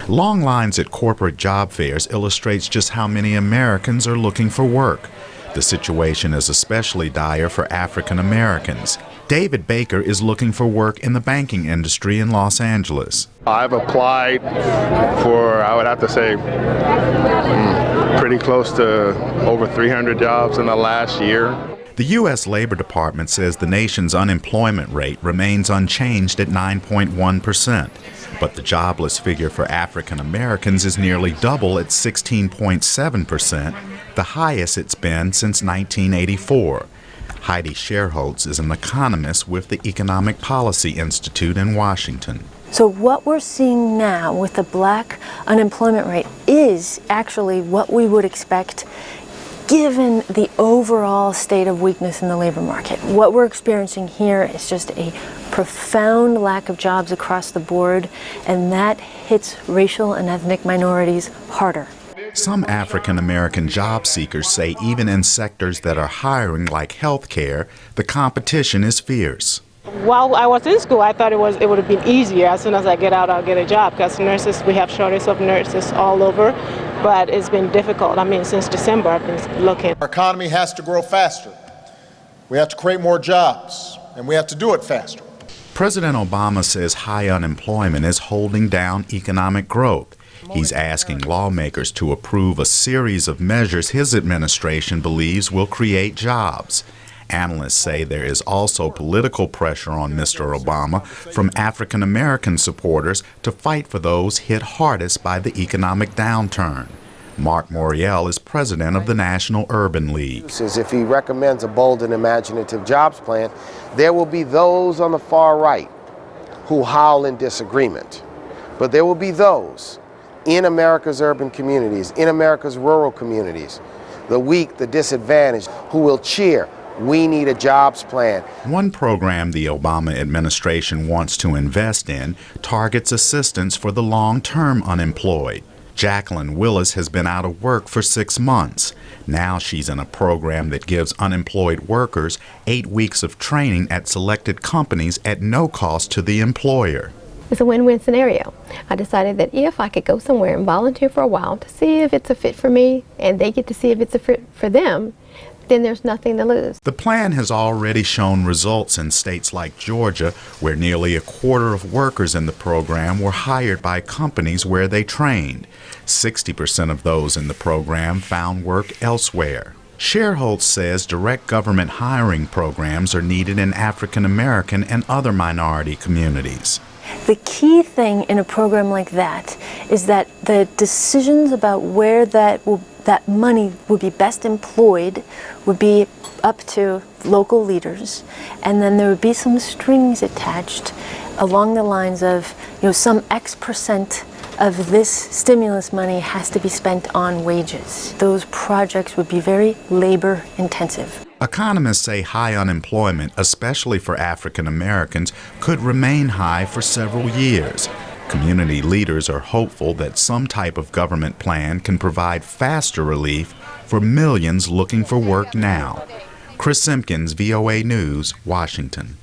Long lines at corporate job fairs illustrates just how many Americans are looking for work. The situation is especially dire for African Americans. David Baker is looking for work in the banking industry in Los Angeles. I've applied for, I would have to say, pretty close to over 300 jobs in the last year. The U.S. Labor Department says the nation's unemployment rate remains unchanged at 9.1%, but the jobless figure for African Americans is nearly double at 16.7%, the highest it's been since 1984. Heidi Scherholz is an economist with the Economic Policy Institute in Washington. So what we're seeing now with the black unemployment rate is actually what we would expect given the overall state of weakness in the labor market. What we're experiencing here is just a profound lack of jobs across the board, and that hits racial and ethnic minorities harder. Some African American job seekers say even in sectors that are hiring, like healthcare, the competition is fierce. While I was in school, I thought it would have been easier. As soon as I get out, I'll get a job, because nurses, we have shortage of nurses all over, but it's been difficult. I mean, since December, I've been looking. Our economy has to grow faster. We have to create more jobs, and we have to do it faster. President Obama says high unemployment is holding down economic growth. He's asking lawmakers to approve a series of measures his administration believes will create jobs. Analysts say there is also political pressure on Mr. Obama from African American supporters to fight for those hit hardest by the economic downturn. Mark Moriel is president of the National Urban League. If he recommends a bold and imaginative jobs plan, there will be those on the far right who howl in disagreement. But there will be those in America's urban communities, in America's rural communities, the weak, the disadvantaged, who will cheer, "We need a jobs plan." One program the Obama administration wants to invest in targets assistance for the long-term unemployed. Jacqueline Willis has been out of work for 6 months. Now she's in a program that gives unemployed workers 8 weeks of training at selected companies at no cost to the employer. It's a win-win scenario. I decided that if I could go somewhere and volunteer for a while to see if it's a fit for me, and they get to see if it's a fit for them, then there's nothing to lose. The plan has already shown results in states like Georgia, where nearly a quarter of workers in the program were hired by companies where they trained. 60% of those in the program found work elsewhere. Scherholz says direct government hiring programs are needed in African American and other minority communities. The key thing in a program like that is that the decisions about where that money would be best employed would be up to local leaders, and then there would be some strings attached along the lines of, some X% of this stimulus money has to be spent on wages. Those projects would be very labor intensive. Economists say high unemployment, especially for African Americans, could remain high for several years. Community leaders are hopeful that some type of government plan can provide faster relief for millions looking for work now. Chris Simpkins, VOA News, Washington.